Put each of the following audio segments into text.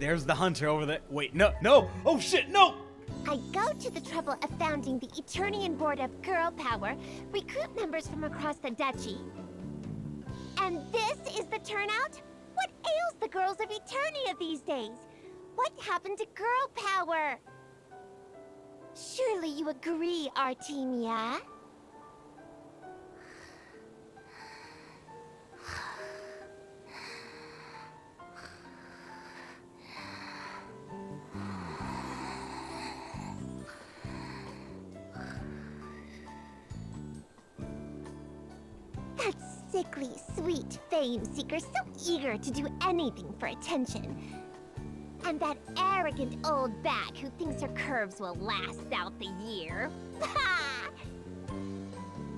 There's the hunter over there. Wait, no, no! Oh shit, no! I go to the trouble of founding the Eternian Board of Girl Power, recruit members from across the duchy. And this is the turnout? What ails the girls of Eternia these days? What happened to girl power? Surely you agree, Artemia? That sickly, sweet fame seeker, so eager to do anything for attention. And that arrogant old back who thinks her curves will last out the year. Ha!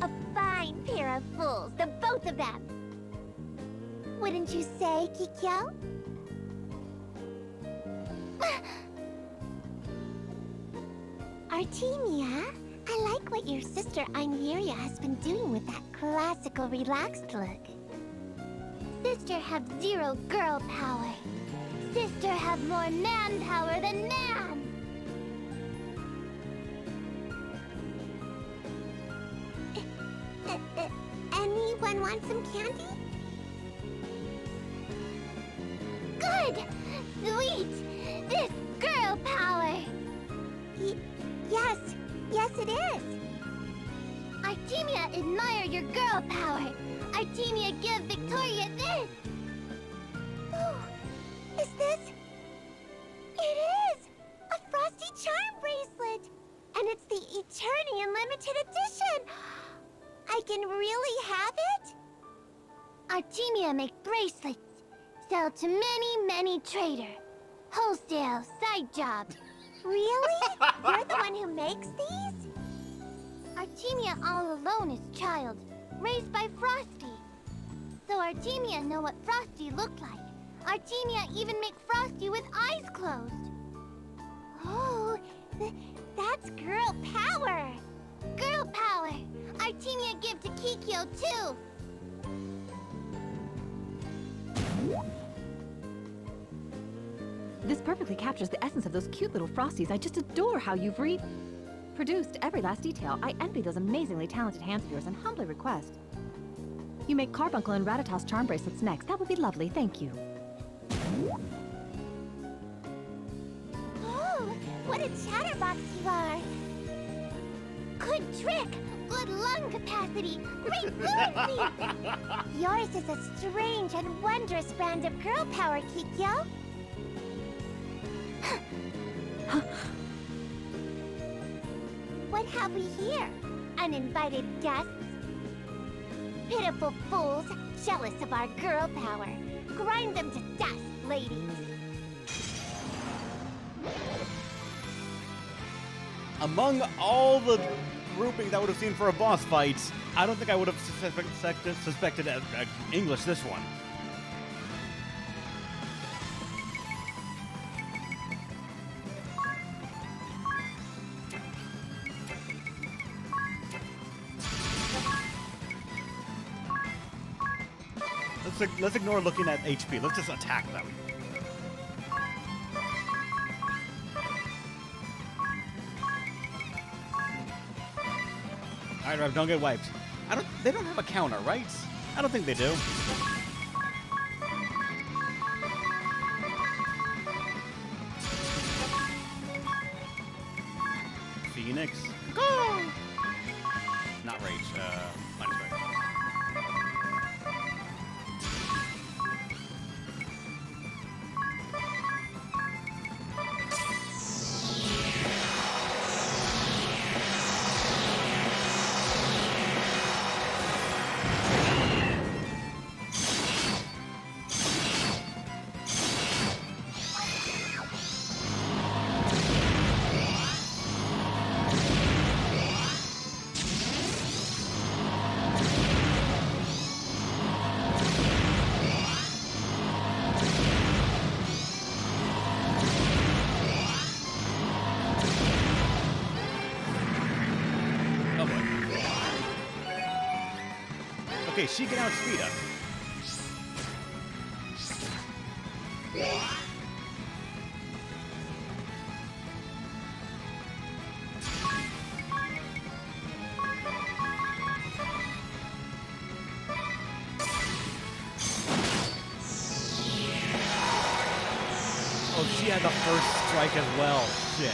A fine pair of fools, the both of them. Wouldn't you say, Kikyo? Artemia, I like what your sister Aineria has been doing with that classical relaxed look. Sister have zero girl power. Sister have more man power than man. Anyone want some candy? Good! Sweet! This girl power! Yes, yes it is! Artemia admire your girl power! Artemia give Victoria this! Oh, is this? It is! A Frosty Charm bracelet! And it's the Eternian limited edition! I can really have it? Artemia make bracelets. Sell to many trader. Wholesale, side job. Really? You're the one who makes these? Artemia all alone is child, raised by Frosty. So Artemia know what Frosty looked like. Artemia even make Frosty with eyes closed. Oh, that's girl power. Girl power. Artemia give to Kikyo too. This perfectly captures the essence of those cute little Frosties. I just adore how you've reproduced every last detail. I envy those amazingly talented hands of yours and humbly request you make Carbuncle and Ratato's charm bracelets next. That would be lovely, thank you. Oh, what a chatterbox you are. Good trick, good lung capacity, great fluency. Yours is a strange and wondrous brand of girl power, Kikyo. What have we here? Uninvited guests? Pitiful fools, jealous of our girl power. Grind them to dust, ladies. Among all the groupings I would have seen for a boss fight, I don't think I would have suspected English this one. Let's ignore looking at HP. Let's just attack them. Alright, Rev, don't get wiped. They don't have a counter, right? I don't think they do. Phoenix. Go! Not rage, minus rage. Okay, she can outspeed us. Oh, she had the first strike as well. Shit.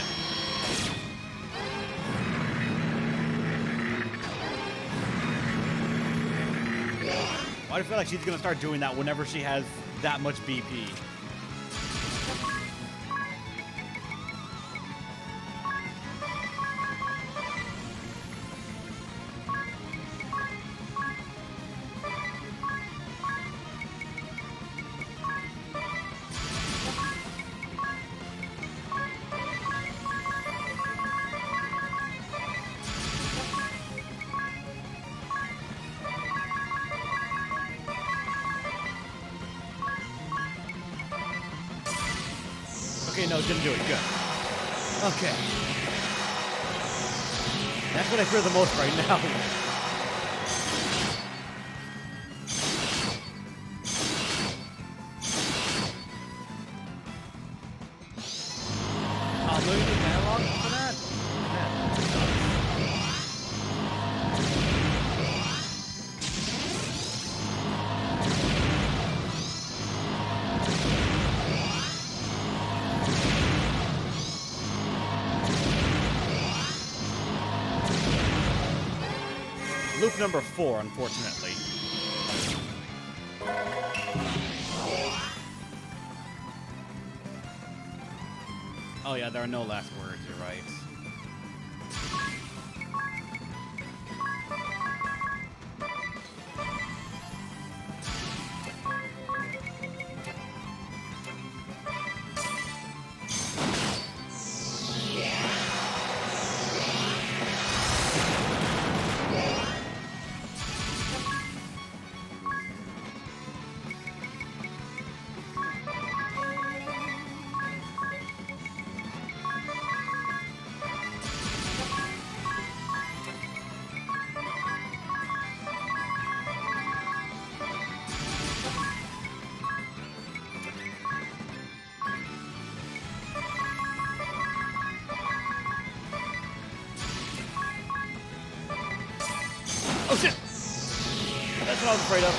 Why do I feel like she's gonna start doing that whenever she has that much BP? Okay, no, didn't do it. Good. Okay. That's what I fear the most right now. Oh, do you need analog for that? Loop number 4, unfortunately. Oh yeah, there are no last words, you're right. Oh shit! That's what I was afraid of.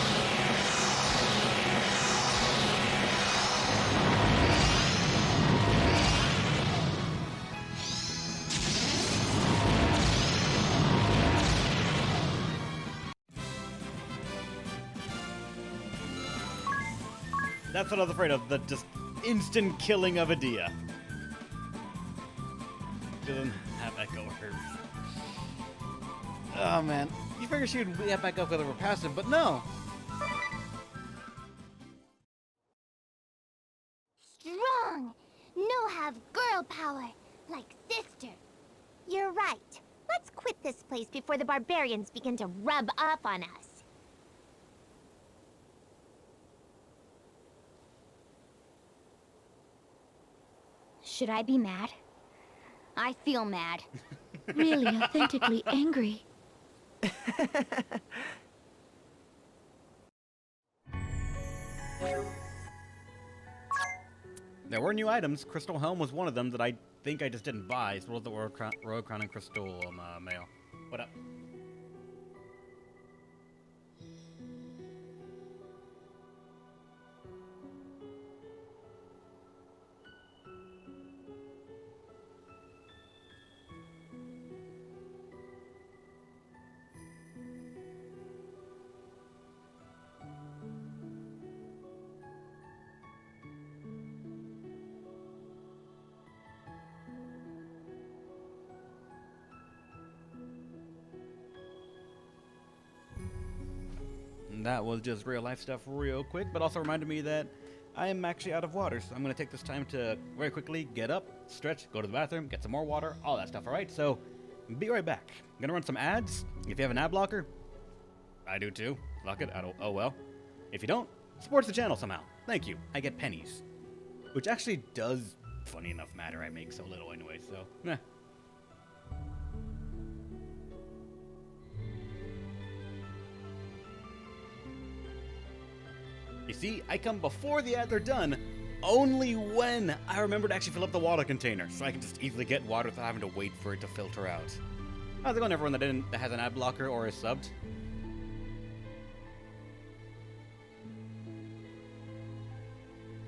That's what I was afraid of, the just instant killing of Adia. Doesn't have Echo Herb. Oh man. You figure she would get back up with her passive, but no. Strong! No have girl power, like sister. You're right. Let's quit this place before the barbarians begin to rub up on us. Should I be mad? I feel mad. Really authentically angry. There were new items. Crystal Helm was one of them that I think I just didn't buy. So was the Royal Crown and Crystal Mail. What up? That was just real life stuff real quick, but also reminded me that I am actually out of water, so I'm going to take this time to very quickly get up, stretch, go to the bathroom, get some more water, all that stuff, alright? So, be right back. I'm going to run some ads. If you have an ad blocker, I do too. Lock it. Oh well. If you don't, support the channel somehow. Thank you. I get pennies. Which actually does, funny enough, matter. I make so little anyway, so, meh. You see, I come before the ads are done, only when I remember to actually fill up the water container, so I can just easily get water without having to wait for it to filter out. How's it going, everyone that has an ad blocker or is subbed?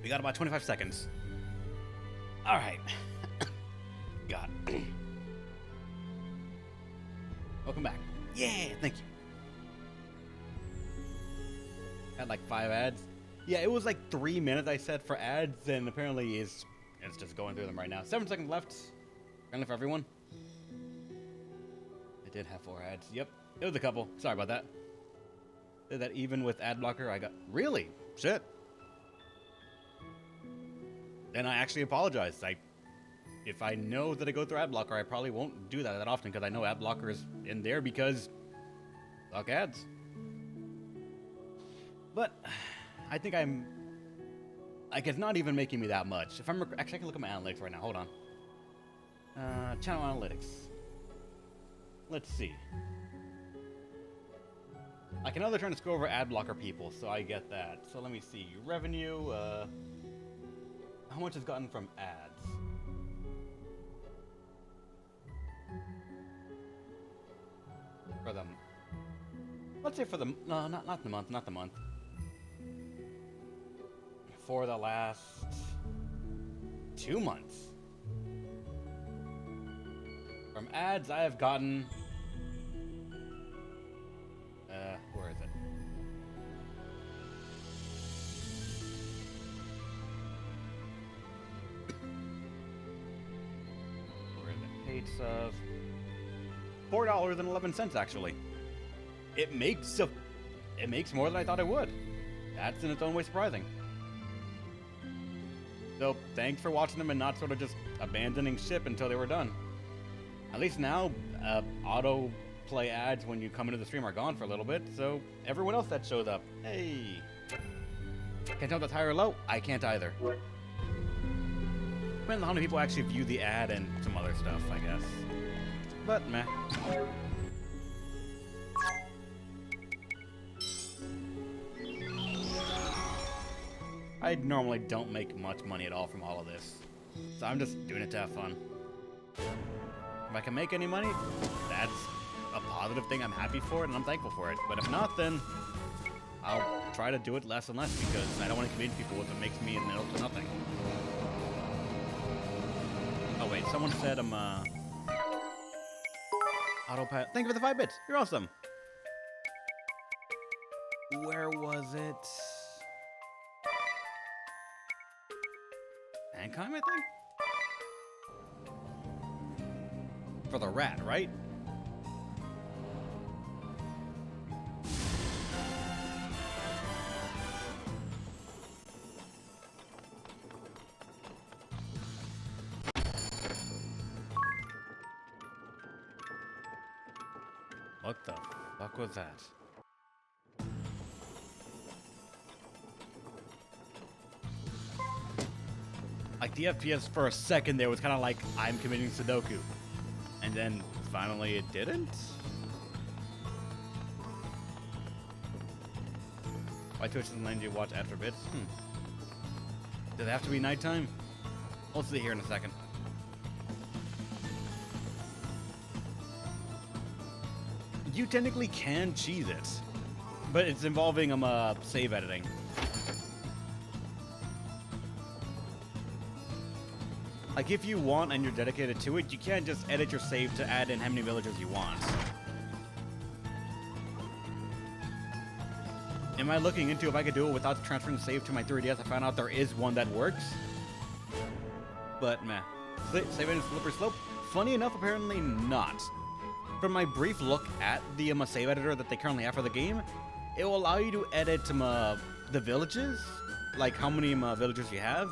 We got about 25 seconds. All right. God. Welcome back. Yeah, thank you. Had like 5 ads. Yeah, it was like 3 minutes I said for ads, and apparently it's just going through them right now. 7 seconds left. Friendly for everyone. I did have 4 ads. Yep, it was a couple. Sorry about that. Did that even with ad blocker? I got really shit. Then I actually apologize. If I know that I go through ad blocker, I probably won't do that often because I know ad blocker is in there because fuck ads. But I think like it's not even making me that much. If I'm actually, I can look at my analytics right now. Hold on. Channel analytics. Let's see. I can know they're trying to screw over ad blocker people, so I get that. So let me see. Revenue. How much has gotten from ads? For them. Let's say for the no, not the month, not the month. For the last 2 months. From ads, I have gotten. Where is it? Where is it? Paid sub. $4.11 actually. It makes more than I thought it would. That's in its own way surprising. So thanks for watching them and not sort of just abandoning ship until they were done. At least now, auto play ads when you come into the stream are gone for a little bit, so everyone else that shows up, hey. Can't tell if that's high or low? I can't either. Depends on how many people actually view the ad and some other stuff, I guess. But meh. I normally don't make much money at all from all of this, so I'm just doing it to have fun. If I can make any money, that's a positive thing. I'm happy for it and I'm thankful for it. But if not, then I'll try to do it less and less because I don't want to convince people if it makes me in the middle to nothing. Oh wait, someone said I'm autopilot. Thank you for the 5 bits. You're awesome. Where was it? Ancom, I think? For the rat, right? What the fuck was that? Like the FPS for a second there was kind of like I'm committing Sudoku. And then finally it didn't? Why Twitch doesn't let you watch after bits? Does it have to be nighttime? We'll see here in a second. You technically can cheese it, but it's involving save editing. Like, if you want and you're dedicated to it, you can't just edit your save to add in how many villagers you want. Am I looking into if I could do it without transferring the save to my 3DS? I found out there is one that works. But, meh. Save in a slippery slope? Funny enough, apparently not. From my brief look at the save editor that they currently have for the game, it will allow you to edit the villages, like how many villagers you have.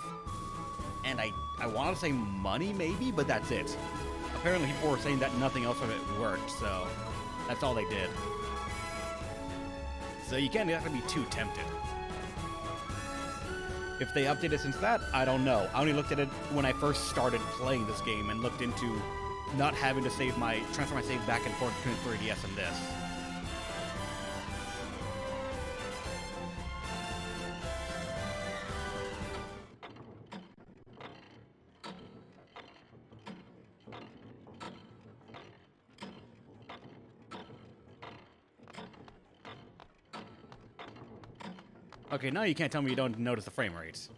And I want to say money, maybe, but that's it. Apparently people were saying that nothing else of it worked, so that's all they did. So you can't have to be too tempted. If they updated since that, I don't know. I only looked at it when I first started playing this game and looked into not having to transfer my save back and forth between 3DS and this. Okay, now you can't tell me you don't notice the frame rates.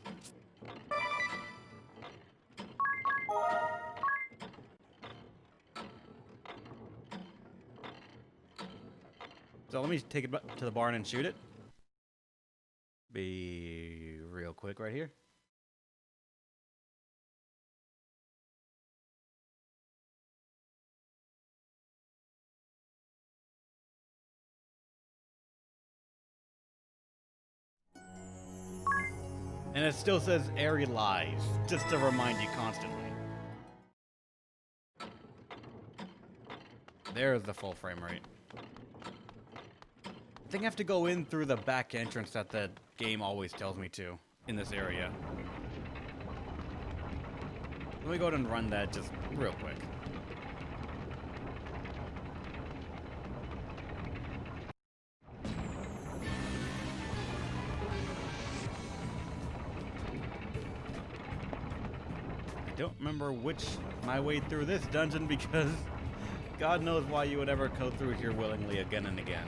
So let me take it to the barn and shoot it. Be real quick right here. And it still says Airy Lies, just to remind you constantly. There's the full frame rate. I think I have to go in through the back entrance that the game always tells me to, in this area. Let me go ahead and run that just real quick. I don't remember my way through this dungeon because God knows why you would ever go through here willingly again and again.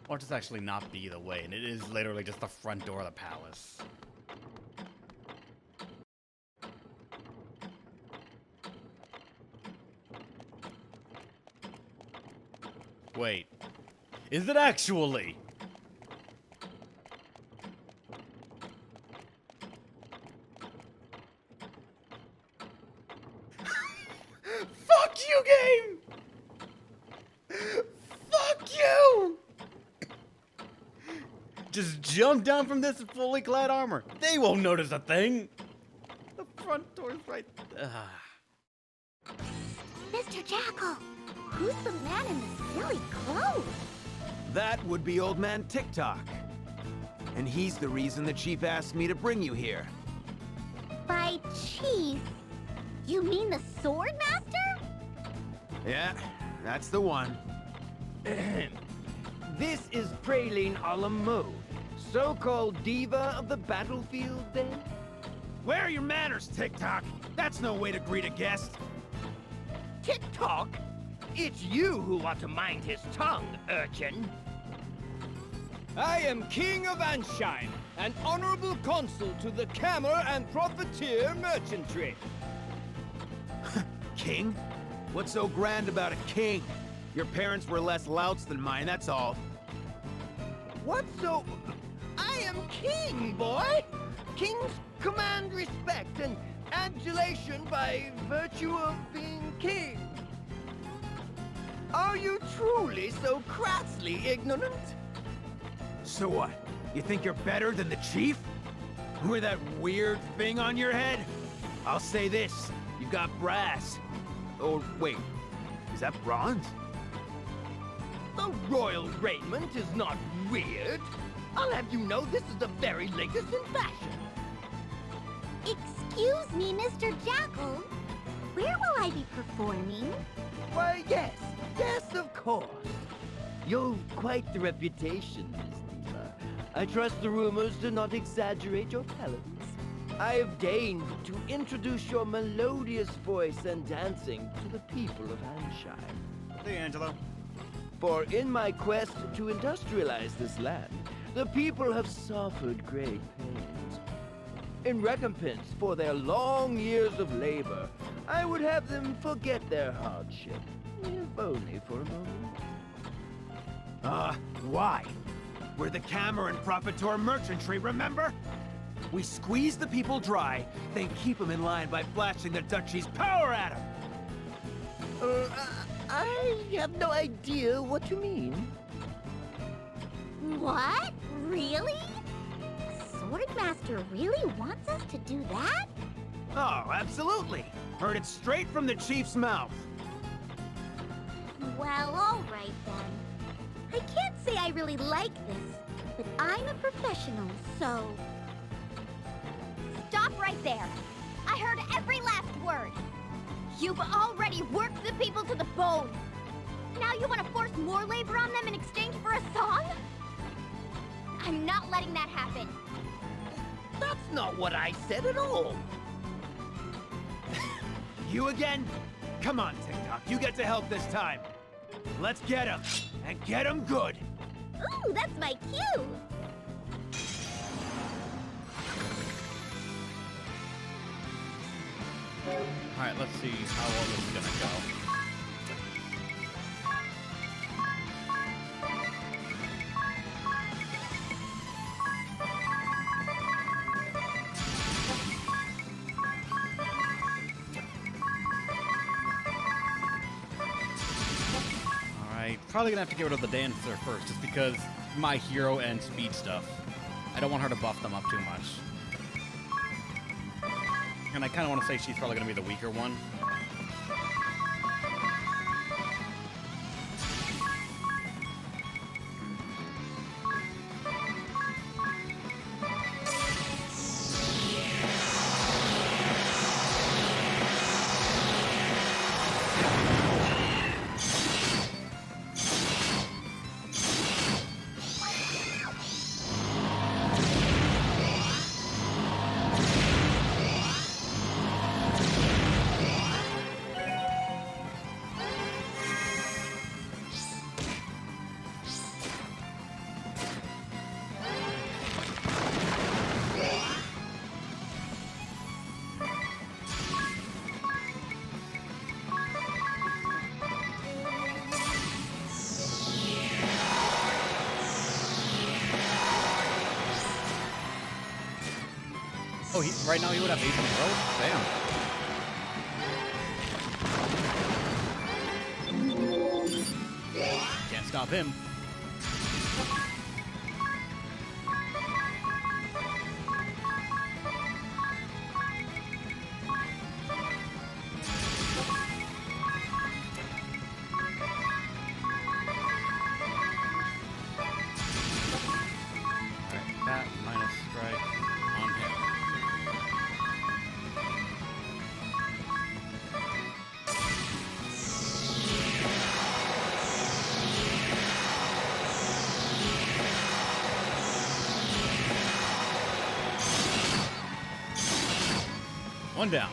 Or just actually not be the way, and it is literally just the front door of the palace. Wait, is it actually? Fuck you, game! Fuck you! Just jump down from this fully clad armor. They won't notice a thing. The front door's right there. Mr. Jackal, who's the man in the silly clothes? That would be Old Man TikTok. And he's the reason the Chief asked me to bring you here. By Chief, you mean the Sword Master? Yeah, that's the one. This is Praline Alamo, so-called diva of the battlefield, then? Where are your manners, TikTok? That's no way to greet a guest. TikTok? It's you who ought to mind his tongue, urchin. I am King of Ansheim, an honorable consul to the Cammer and Profiteer Merchantry. King? What's so grand about a king? Your parents were less louts than mine, that's all. What so... I am king, boy! Kings command respect and adulation by virtue of being king. Are you truly so crassly ignorant? So what? You think you're better than the Chief? With that weird thing on your head? I'll say this, you got brass. Oh, wait, is that bronze? The royal raiment is not weird. I'll have you know this is the very latest in fashion. Excuse me, Mr. Jackal. Where will I be performing? Why, yes, of course. You've quite the reputation, Miss Diva. I trust the rumors do not exaggerate your talents. I have deigned to introduce your melodious voice and dancing to the people of Ansheim. Hey, Angelo. For in my quest to industrialize this land, the people have suffered great pains. In recompense for their long years of labor, I would have them forget their hardship, if only for a moment. Why? We're the Cammer and Profitor Merchantry, remember? We squeeze the people dry, then keep them in line by flashing the Duchy's power at them! I have no idea what you mean. What? Really? The Swordmaster really wants us to do that? Oh, absolutely! Heard it straight from the Chief's mouth. Well, all right then. I can't say I really like this, but I'm a professional, so... Stop right there. I heard every last word. You've already worked the people to the bone. Now you want to force more labor on them in exchange for a song? I'm not letting that happen. That's not what I said at all. You again? Come on, TikTok, you get to help this time. Let's get him, and get him good. Ooh, that's my cue! Alright, let's see how all this is gonna go. Alright, probably gonna have to get rid of the dancer first, just because my hero and speed stuff. I don't want her to buff them up too much. And I kind of want to say she's probably going to be the weaker one. Oh, right now he would have 8 in a row? Damn. Can't stop him. Alright, that minus strike on him. One down.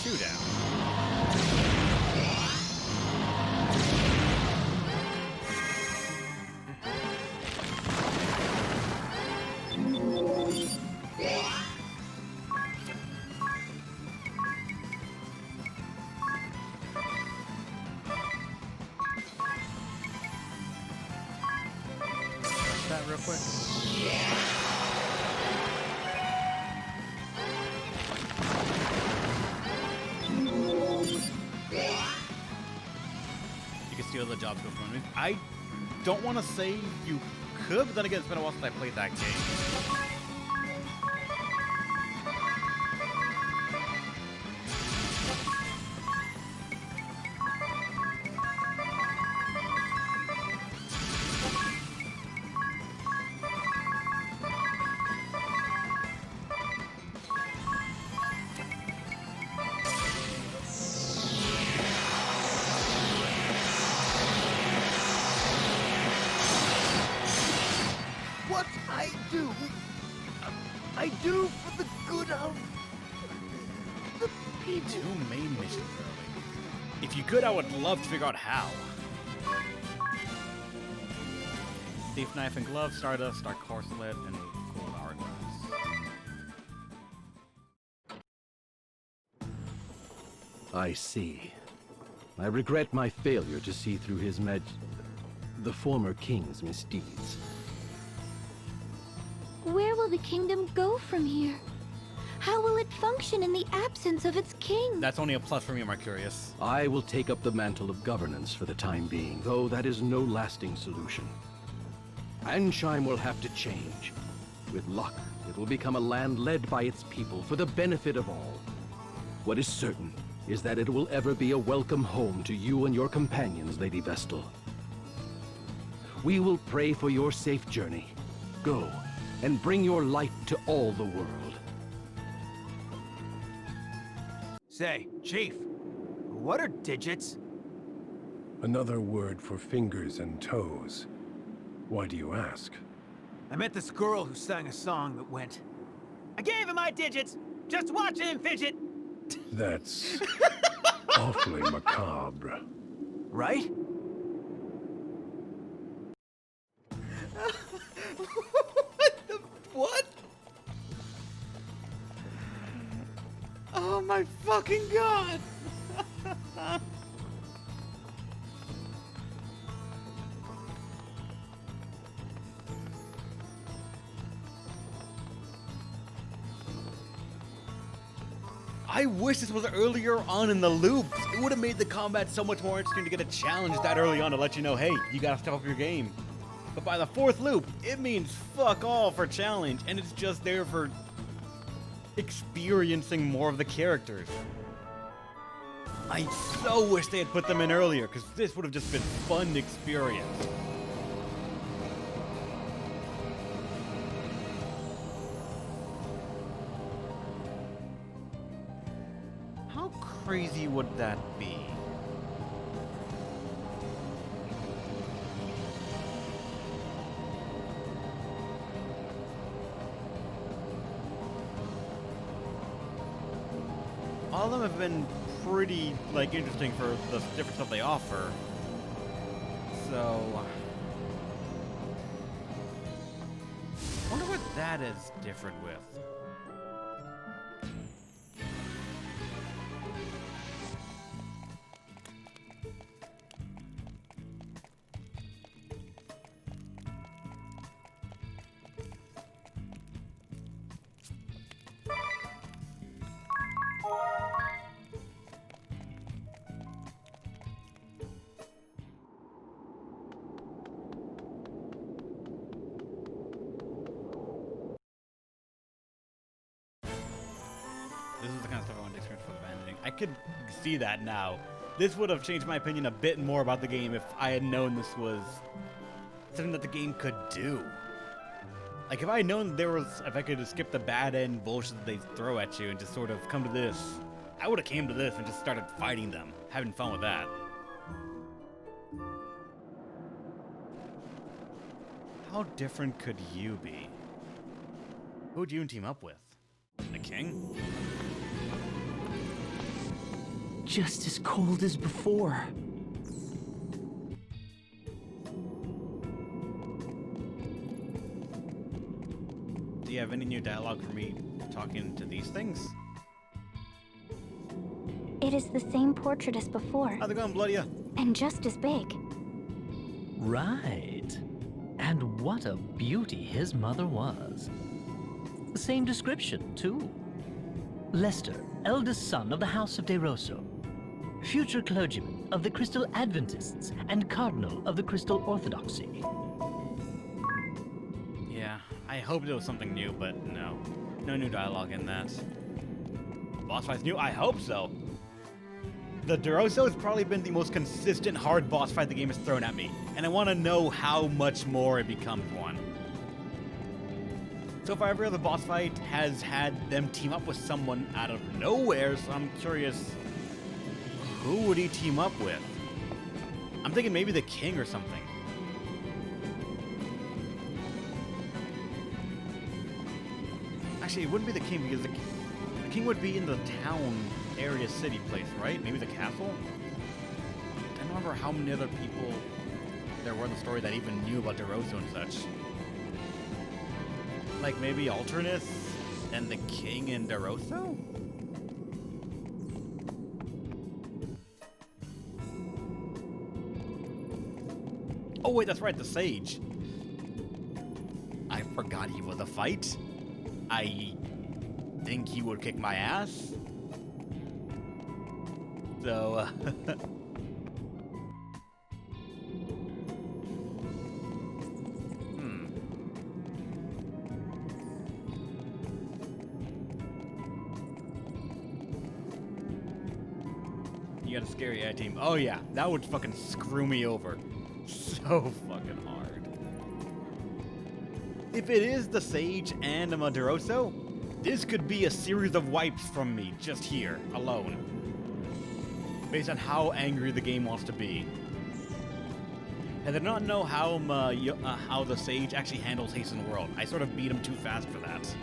Two down. That real quick. You can steal the jobs go from me. I don't want to say you could, but then again, it's been a while since I played that game. What I do for the good of the people. 2 main missions early. If you could, I would love to figure out how. Thief Knife and Glove, Stardust, Dark Corselet, and Gold Hourglass. I see. I regret my failure to see through the former king's misdeeds. Where will the kingdom go from here? How will it function in the absence of its king? That's only a plus for me, Mercurius. I will take up the mantle of governance for the time being, though that is no lasting solution. Ansheim will have to change. With luck, it will become a land led by its people for the benefit of all. What is certain is that it will ever be a welcome home to you and your companions, Lady Vestal. We will pray for your safe journey. Go, and bring your light to all the world. Say, Chief, what are digits? Another word for fingers and toes. Why do you ask? I met this girl who sang a song that went, I gave him my digits, just watch him fidget. That's awfully macabre. Right? What? Oh my fucking god! I wish this was earlier on in the loops. It would have made the combat so much more interesting to get a challenge that early on to let you know, hey, you gotta step up your game. But by the fourth loop, it means fuck all for challenge, and it's just there for experiencing more of the characters. I so wish they had put them in earlier, because this would have just been fun experience. How crazy would that be? All of them have been pretty, like, interesting for the different stuff they offer. So... I wonder what that is different with. This is the kind of stuff I want to experience for the abandoning. I could see that now. This would have changed my opinion a bit more about the game if I had known this was something that the game could do. Like, if I had known there was, if I could just skip the bad end bullshit that they throw at you and just sort of come to this, I would have came to this and just started fighting them, having fun with that. How different could you be? Who would you team up with? The king? Just as cold as before. Do you have any new dialogue for me talking to these things? It is the same portrait as before, How's it going, Bloodia? and just as big. Right. And what a beauty his mother was. Same description, too. Lester, eldest son of the House of De Rosso. Future clergyman of the Crystal Adventists and cardinal of the Crystal Orthodoxy. Yeah, I hoped it was something new, but no. No new dialogue in that. Boss fight's new? I hope so. The De Rosso has probably been the most consistent hard boss fight the game has thrown at me, and I want to know how much more it becomes one. So far, every other boss fight has had them team up with someone out of nowhere, so I'm curious, who would he team up with? I'm thinking maybe the king or something. Actually, it wouldn't be the king because the king would be in the town area city place, right? Maybe the castle? I don't remember how many other people there were in the story that even knew about De Rosso and such. Like maybe Alternus and the king in De Rosso? Oh wait, that's right, the sage. I forgot he was a fight. I think he would kick my ass. So, You got a scary AI team. Oh yeah, that would fucking screw me over. So fucking hard. if it is the Sage and a Maderoso, this could be a series of wipes from me just here, alone. Based on how angry the game wants to be. I did not know how the Sage actually handles Hasten World. I sort of beat him too fast for that.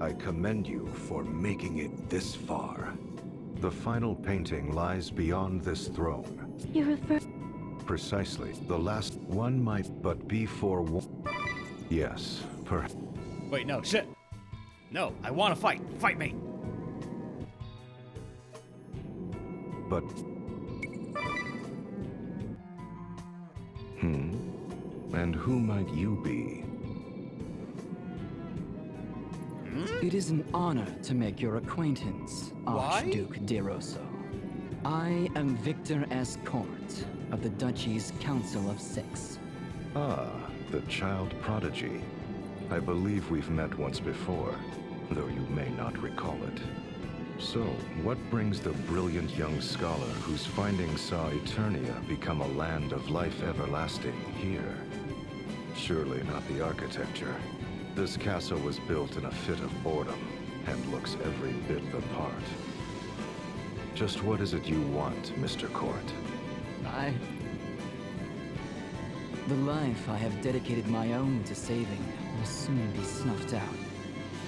I commend you for making it this far. The final painting lies beyond this throne. You refer... Precisely. The last one might but be for... Yes, perhaps. Wait, no, shit. No, I want to fight. Fight me. But... And who might you be? It is an honor to make your acquaintance, Archduke de Rosso. I am Victor S. Court of the Duchy's Council of Six. Ah, the child prodigy. I believe we've met once before, though you may not recall it. So, what brings the brilliant young scholar whose findings saw Eternia become a land of life everlasting here? Surely not the architecture. This castle was built in a fit of boredom, and looks every bit the part. Just what is it you want, Mr. Court? The life I have dedicated my own to saving will soon be snuffed out.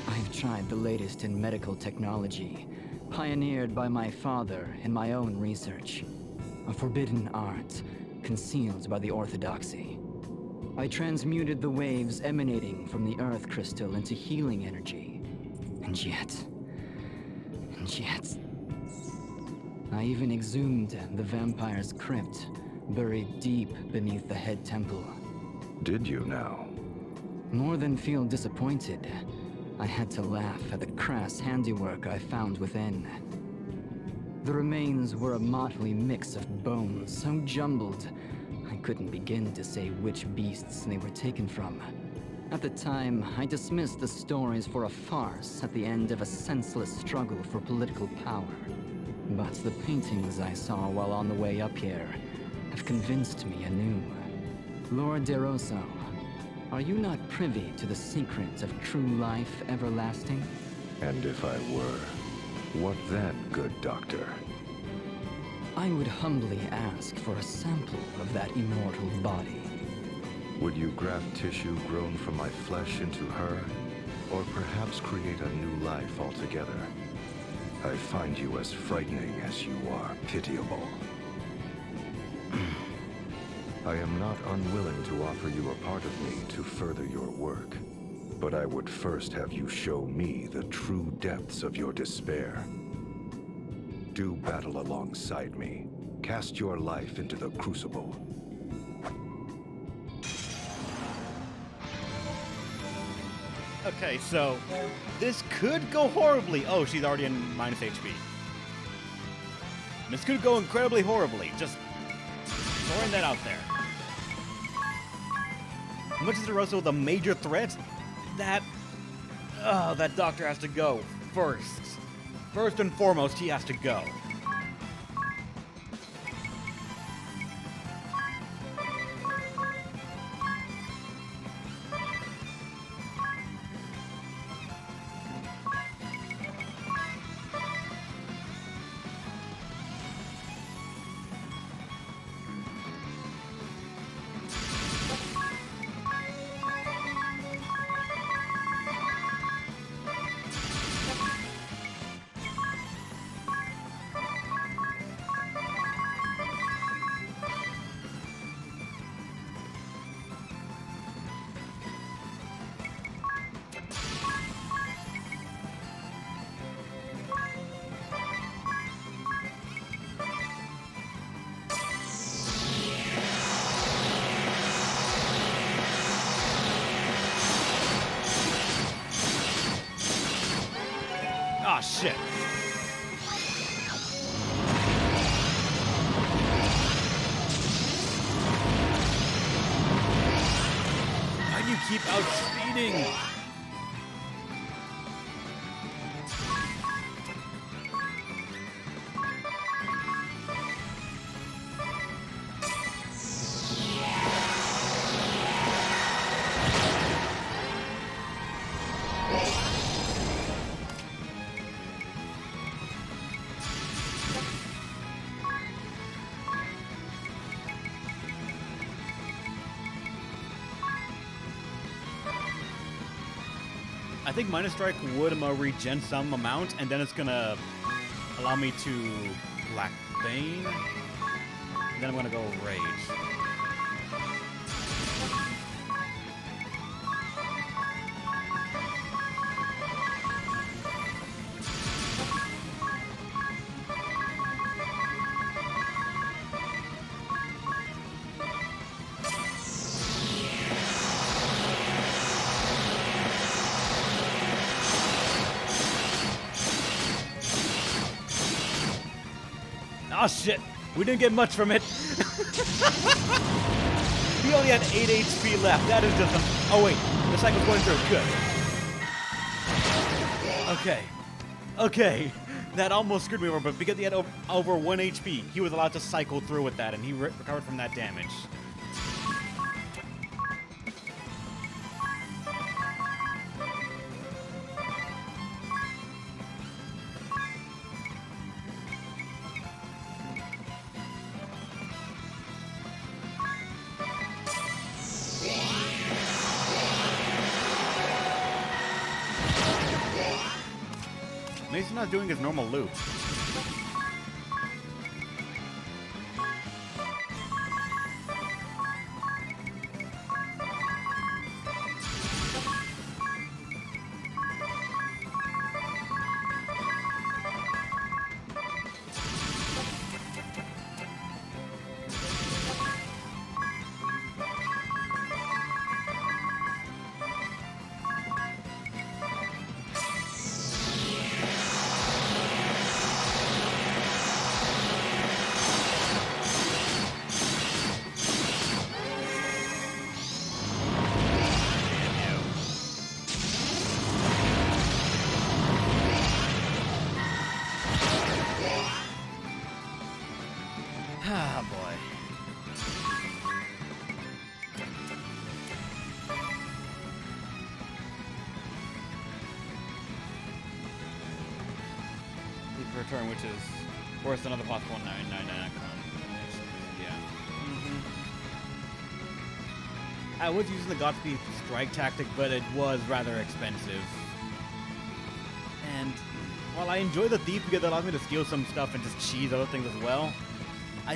I've tried the latest in medical technology, pioneered by my father in my own research. A forbidden art, concealed by the orthodoxy. I transmuted the waves emanating from the Earth crystal into healing energy. And yet... I even exhumed the vampire's crypt, buried deep beneath the head temple. Did you now? More than feel disappointed, I had to laugh at the crass handiwork I found within. The remains were a motley mix of bones so jumbled, I couldn't begin to say which beasts they were taken from. At the time, I dismissed the stories for a farce at the end of a senseless struggle for political power. But the paintings I saw while on the way up here have convinced me anew. Lord de Rosso, are you not privy to the secret of true life everlasting? And if I were, what then, good doctor? I would humbly ask for a sample of that immortal body. Would you graft tissue grown from my flesh into her? Or perhaps create a new life altogether? I find you as frightening as you are pitiable. I am not unwilling to offer you a part of me to further your work. But I would first have you show me the true depths of your despair. Do battle alongside me. Cast your life into the crucible. Okay, so this could go horribly. Oh, she's already in minus HP. This could go incredibly horribly. Just throwing that out there. As much as Rosso the major threat, that doctor has to go first. First and foremost, he has to go. shit. Why do you keep outspeeding? I think Minus Strike would regen some amount, and then it's gonna allow me to Black Bane. Then I'm gonna go Rage. Oh shit, we didn't get much from it. He only had 8 HP left. That is just a... Oh wait, the cycle's going through. Good. Okay. Okay. That almost screwed me over, but because he had over 1 HP, he was allowed to cycle through with that, and he recovered from that damage. He's not doing his normal loop. Ah, boy. Leave return, which is worse than other possible 999 combinations. Yeah. I was using the Godspeed strike tactic, but it was rather expensive. And while I enjoy the thief because it allows me to steal some stuff and just cheese other things as well, I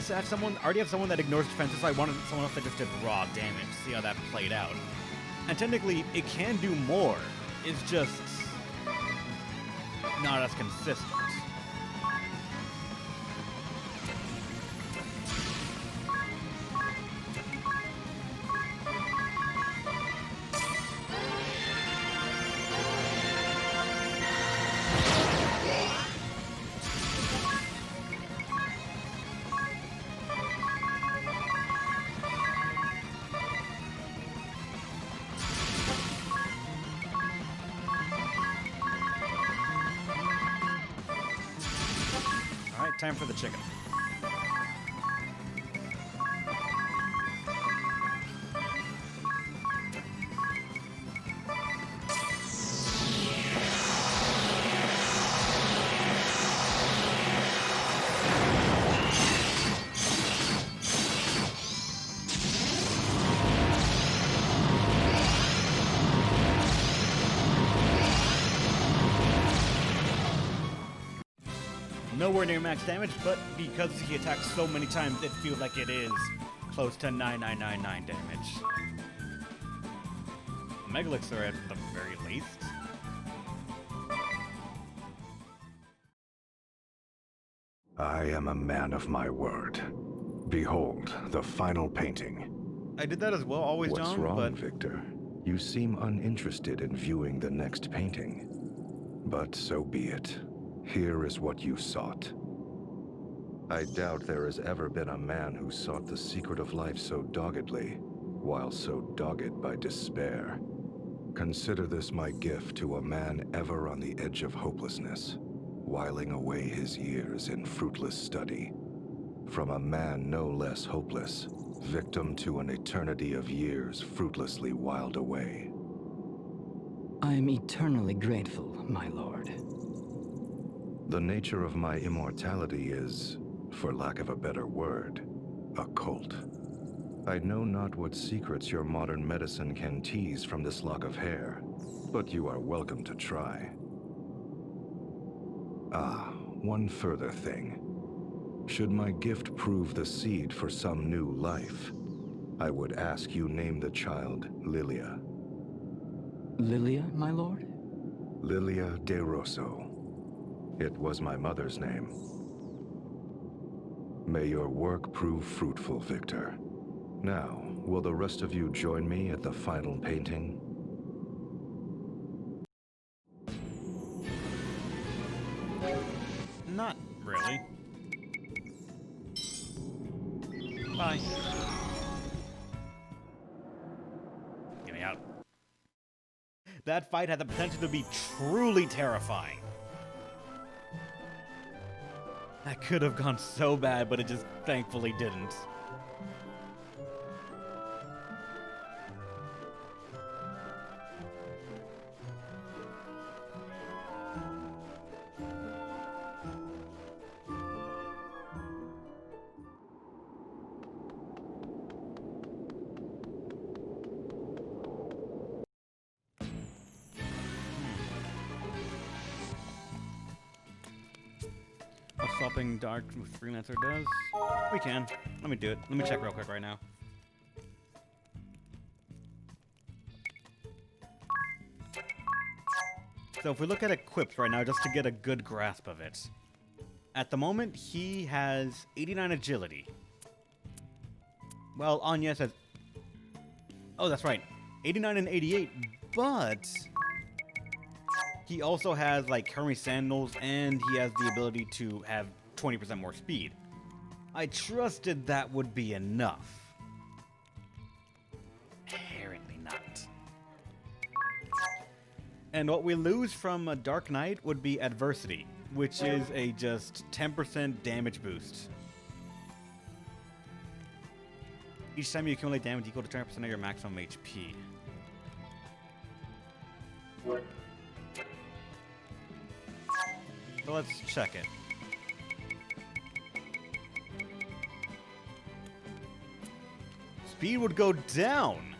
already have someone that ignores defenses, so I wanted someone else that just did raw damage. See how that played out. And technically, it can do more. It's just not as consistent. Time for the chicken. Nowhere near max damage, but because he attacks so many times, it feels like it is close to 9999 damage. Megalix are at the very least. I am a man of my word. Behold, the final painting. I did that as well, always, What's John, wrong, but... Victor? You seem uninterested in viewing the next painting. But so be it. here is what you sought. I doubt there has ever been a man who sought the secret of life so doggedly, while so dogged by despair. Consider this my gift to a man ever on the edge of hopelessness, whiling away his years in fruitless study. From a man no less hopeless, victim to an eternity of years fruitlessly whiled away. I am eternally grateful, my lord. The nature of my immortality is, for lack of a better word, occult. I know not what secrets your modern medicine can tease from this lock of hair, but you are welcome to try. Ah, one further thing. Should my gift prove the seed for some new life, I would ask you name the child Lilia. Lilia, my lord? Lilia de Rosso. It was my mother's name. May your work prove fruitful, Victor. Now, will the rest of you join me at the final painting? Not really. Bye. Get me out. That fight had the potential to be truly terrifying. That could have gone so bad, but it just thankfully didn't. What swapping dark with freelancer does? We can. Let me do it. Let me check real quick right now. So if we look at equips right now, just to get a good grasp of it. At the moment, he has 89 agility. Well, Anya says... Oh, that's right. 89 and 88, but... he also has, like, Hermes Sandals, and he has the ability to have 20% more speed. I trusted that would be enough. Apparently not. And what we lose from a Dark Knight would be Adversity, which is a just 10% damage boost. Each time you accumulate damage equal to 10% of your maximum HP. So let's check it. Speed would go down.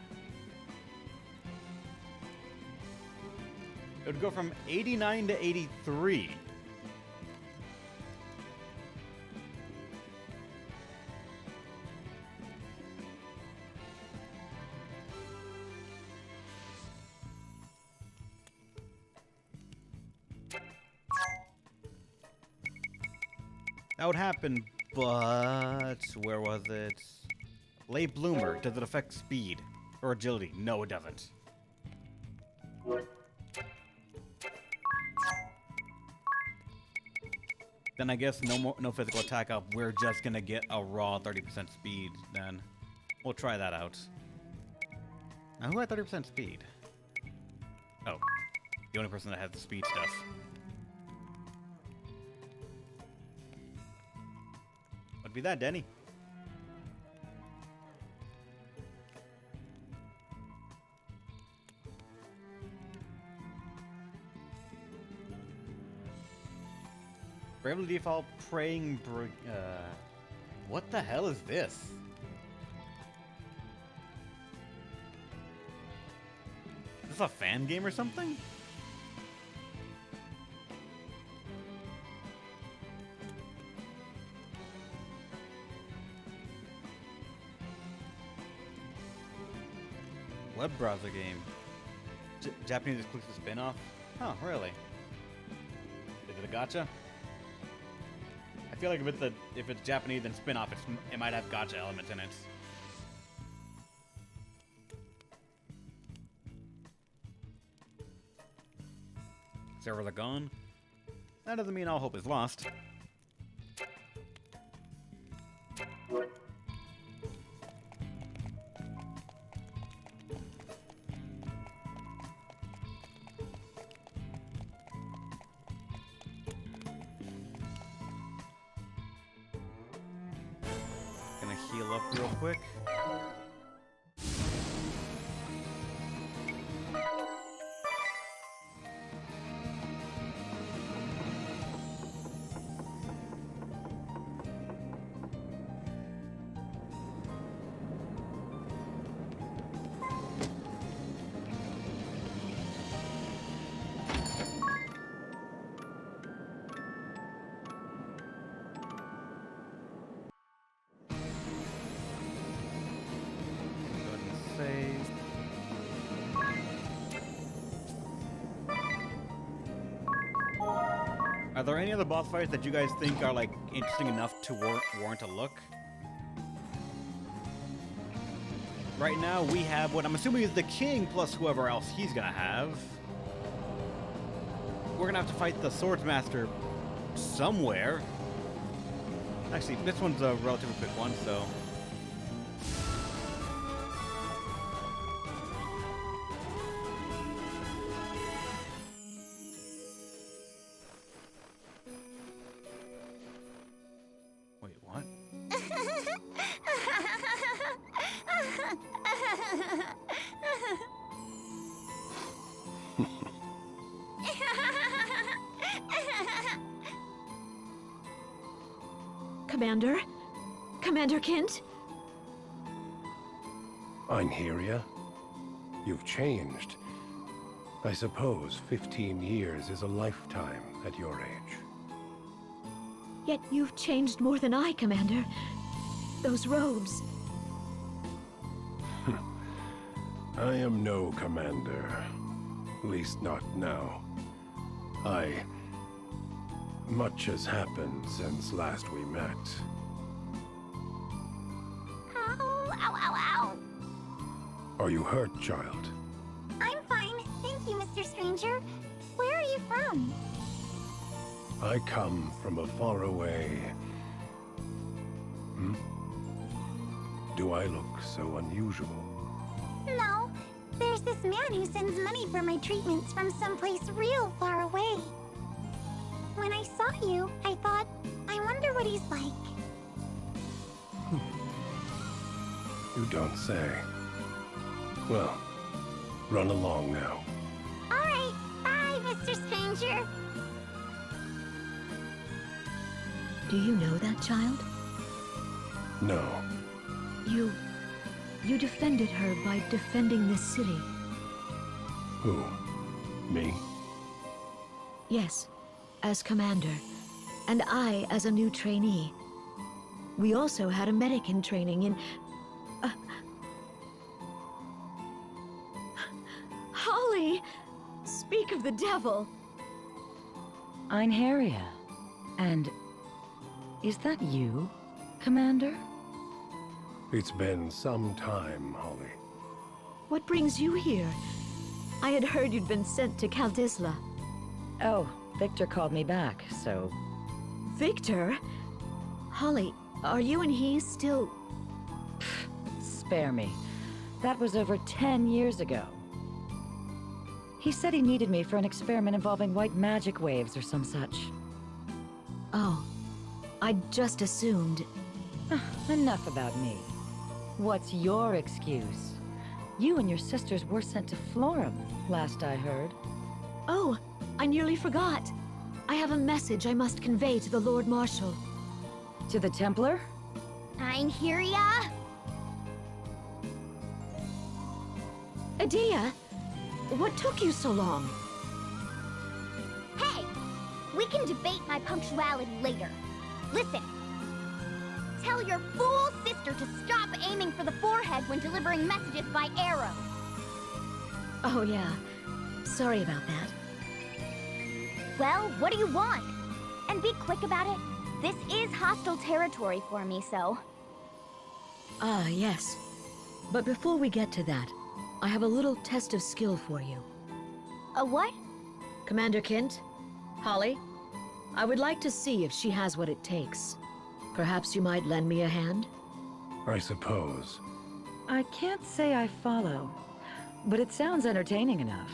It would go from 89 to 83. That would happen, but where was it? Late Bloomer. Does it affect speed or agility? No, it doesn't. Then I guess no physical attack up. We're just gonna get a raw 30% speed. Then we'll try that out. Now who had 30% speed? Oh, the only person that has the speed stuff. Would be that, Denny. Bravely Default Praying what the hell is this? Is this a fan game or something? Web browser game. Japanese exclusive spin-off? Oh, really? Is it a gacha? I feel like if it's Japanese and spin-off, it might have gacha elements in it. Servers are gone. That doesn't mean all hope is lost. Gonna heal up real quick. Go ahead and save. Are there any other boss fights that you guys think are like interesting enough to warrant a look? Right now we have what I'm assuming is the king plus whoever else he's gonna have. We're gonna have to fight the swordsmaster somewhere. Actually, this one's a relatively quick one, so. Wait, what? Commander? Commander Kent? Einherja? You've changed. I suppose 15 years is a lifetime at your age. Yet you've changed more than I, Commander. Those robes. I am no commander. At least not now. Much has happened since last we met. Ow, ow, ow, ow. Are you hurt, child? I'm fine. Thank you, Mr. Stranger. Where are you from? I come from a faraway... Do I look so unusual? No. There's this man who sends money for my treatments from someplace real far away. When I saw you, I thought, I wonder what he's like. You don't say. Well, run along now. All right. Bye, Mr. Stranger. Do you know that child? No. You defended her by defending this city. Who? Me? Yes, as commander, and I as a new trainee. We also had a medic in training in... Holly! Speak of the devil! Einherja. And... is that you, Commander? It's been some time, Holly. What brings you here? I had heard you'd been sent to Kaldisla. Oh, Victor called me back, so... Victor? Holly, are you and he still... Spare me. That was over 10 years ago. He said he needed me for an experiment involving white magic waves or some such. Oh, I just assumed... Enough about me. What's your excuse? You and your sisters were sent to Florum, last I heard. Oh, I nearly forgot. I have a message I must convey to the Lord Marshal. To the Templar? Einherja? Adia, what took you so long? Hey! We can debate my punctuality later. Listen. Tell your fool sister to stop aiming for the forehead when delivering messages by arrow. Oh yeah, sorry about that. Well, what do you want? And be quick about it. This is hostile territory for me, so... Ah, yes. But before we get to that, I have a little test of skill for you. A what? Commander Kent? Holly? I would like to see if she has what it takes. Perhaps you might lend me a hand? I suppose. I can't say I follow, but it sounds entertaining enough.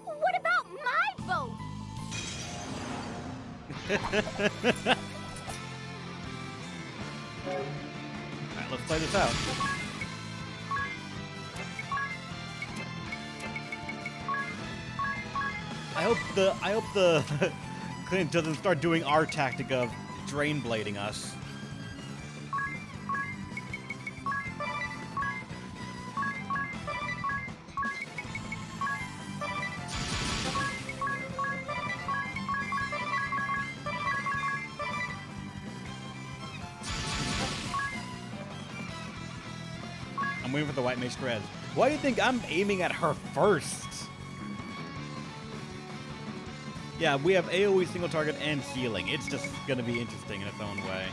What about my boat? Alright, let's play this out. I hope the Clint doesn't start doing our tactic of drain blading us. I'm waiting for the white mage spread. Why do you think I'm aiming at her first? Yeah, we have AoE single target and healing. It's just gonna be interesting in its own way.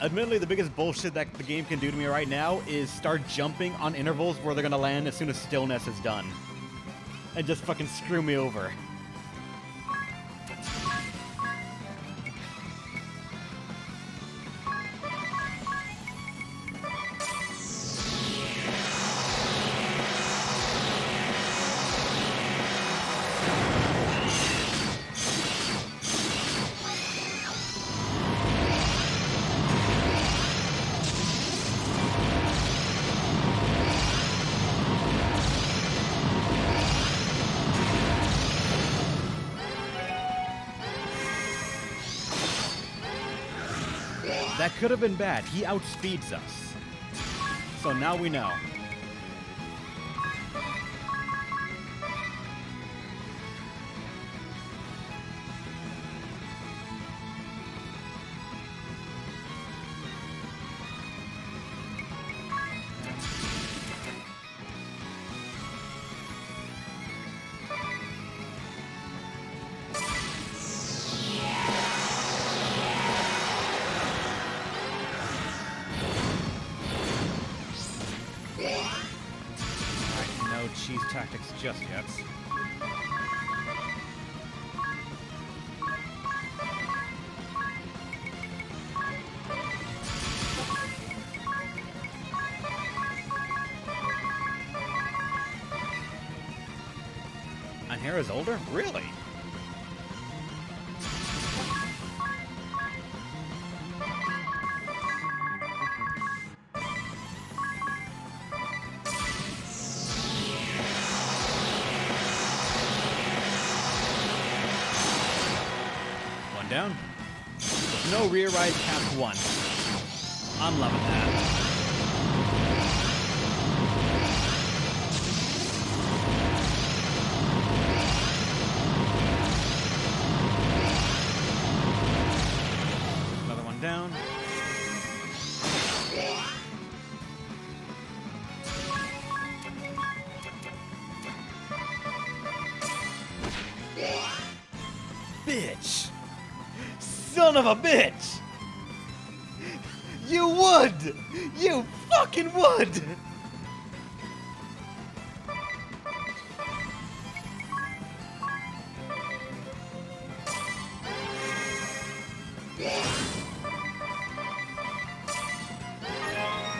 Admittedly, the biggest bullshit that the game can do to me right now is start jumping on intervals where they're gonna land as soon as stillness is done. And just fucking screw me over. That could have been bad. He outspeeds us. So now we know. No cheese tactics just yet. Anhera's older? Really? Down. With no rear ride past one. I'm loving that. Another one down. Bitch! Son of a bitch! You would! You fucking would!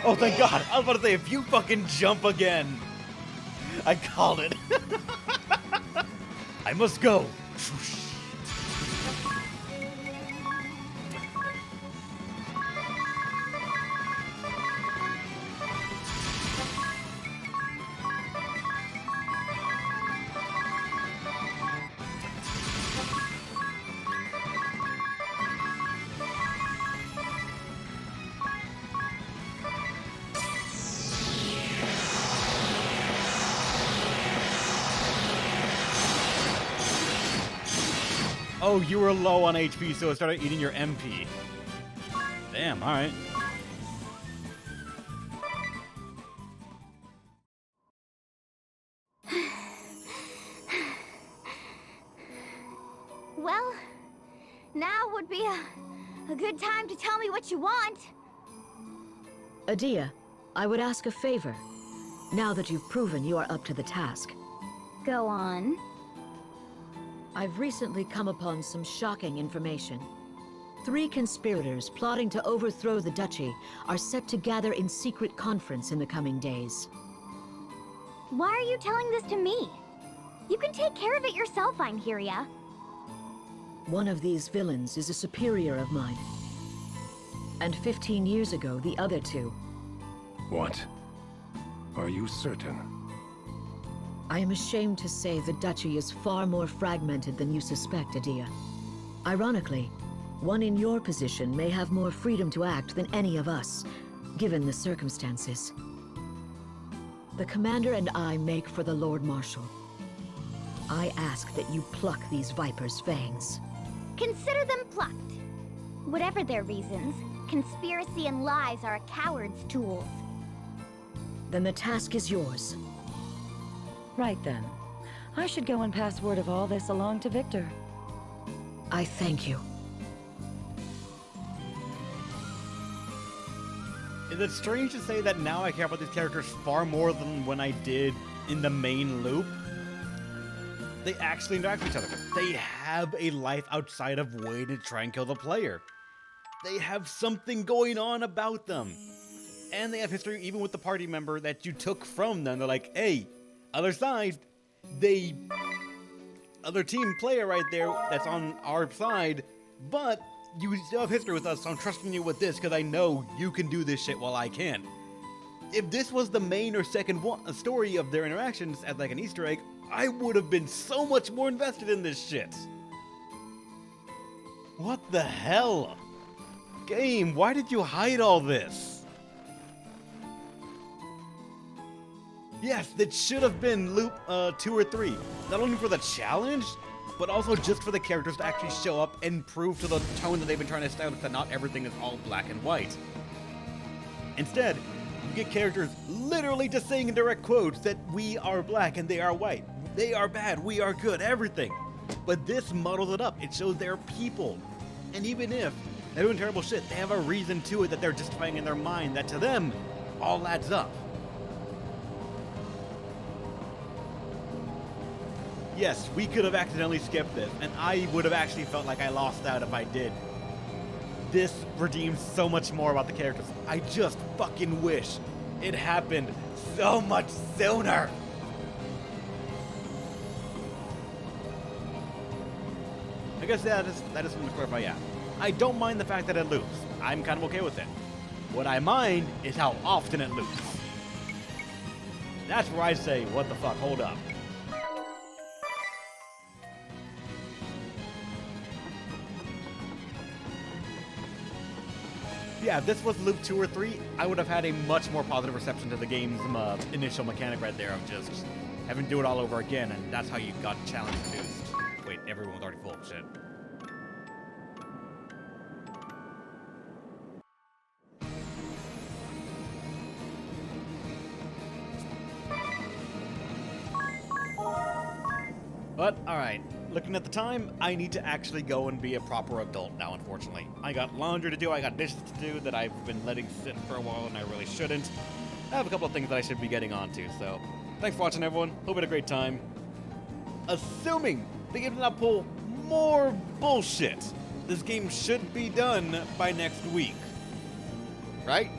Oh, thank God! I was about to say, if you fucking jump again, I called it. I must go. Oh, you were low on HP, so it started eating your MP. Damn, alright. Well, now would be a good time to tell me what you want. Adia, I would ask a favor, now that you've proven you are up to the task. Go on. I've recently come upon some shocking information. 3 conspirators plotting to overthrow the duchy are set to gather in secret conference in the coming days. Why are you telling this to me? You can take care of it yourself, Einherja. One of these villains is a superior of mine. And 15 years ago, the other 2. What? Are you certain? I am ashamed to say the duchy is far more fragmented than you suspect, Adia. Ironically, one in your position may have more freedom to act than any of us, given the circumstances. The commander and I make for the Lord Marshal. I ask that you pluck these vipers' fangs. Consider them plucked. Whatever their reasons, conspiracy and lies are a coward's tools. Then the task is yours. Right then. I should go and pass word of all this along to Victor. I thank you. Is it strange to say that now I care about these characters far more than when I did in the main loop? They actually interact with each other. They have a life outside of waiting to try and kill the player. They have something going on about them. And they have history even with the party member that you took from them. They're like, hey, other side, other team player right there that's on our side, but you still have history with us, so I'm trusting you with this because I know you can do this shit while I can't. If this was the main or second story of their interactions as like an Easter egg, I would have been so much more invested in this shit. What the hell? Game, why did you hide all this? Yes, that should have been loop 2 or 3. Not only for the challenge, but also just for the characters to actually show up and prove to the tone that they've been trying to establish that not everything is all black and white. Instead, you get characters literally just saying in direct quotes that we are black and they are white. They are bad, we are good, everything. But this muddles it up. It shows they're people. And even if they're doing terrible shit, they have a reason to it that they're justifying in their mind that to them all adds up. Yes, we could have accidentally skipped this, and I would have actually felt like I lost out if I did. This redeems so much more about the characters. I just fucking wish it happened so much sooner. I guess that is something to clarify, yeah. I don't mind the fact that it loops. I'm kind of okay with it. What I mind is how often it loops. That's where I say, what the fuck, hold up. Yeah, if this was loop 2 or 3, I would have had a much more positive reception to the game's initial mechanic right there of just having to do it all over again, and that's how you got challenge reduced. Wait, everyone was already full of shit. But, alright, looking at the time, I need to actually go and be a proper adult now, unfortunately. I got laundry to do, I got dishes to do that I've been letting sit for a while and I really shouldn't. I have a couple of things that I should be getting onto, so thanks for watching, everyone. Hope you had a great time. Assuming they did not pull more bullshit, this game should be done by next week. Right?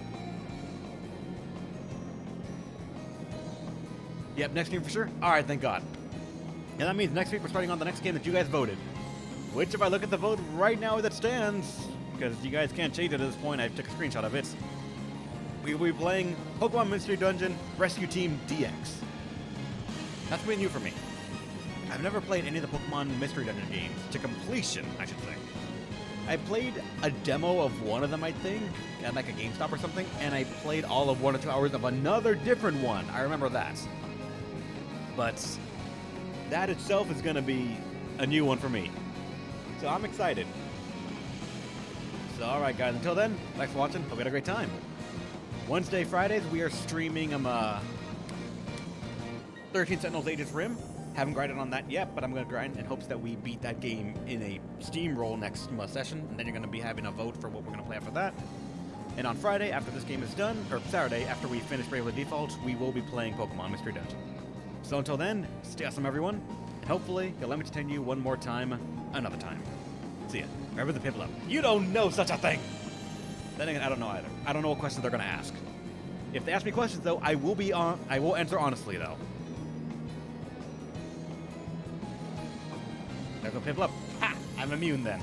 Yep, next game for sure? Alright, thank God. And that means next week we're starting on the next game that you guys voted. Which, if I look at the vote right now as it stands, because you guys can't change it at this point, I took a screenshot of it. We will be playing Pokemon Mystery Dungeon Rescue Team DX. That's pretty new for me. I've never played any of the Pokemon Mystery Dungeon games to completion, I should say. I played a demo of one of them, I think, at like a GameStop or something, and I played all of 1 or 2 hours of another different one. I remember that. But that itself is going to be a new one for me. So I'm excited. So alright guys, until then, thanks for watching. Hope you had a great time. Wednesday, Fridays, we are streaming 13 Sentinels Aegis Rim. Haven't grinded on that yet, but I'm going to grind in hopes that we beat that game in a steamroll next session, and then you're going to be having a vote for what we're going to play after that. And on Friday, after this game is done, or Saturday, after we finish Bravely Default, we will be playing Pokemon Mystery Dungeon. So until then, stay awesome, everyone, and hopefully you'll let me entertain you one more time, another time. See ya. Remember the Piplup. You don't know such a thing! Then again, I don't know either. I don't know what questions they're going to ask. If they ask me questions, though, I will answer honestly, though. There's no Piplup. Ha! I'm immune then.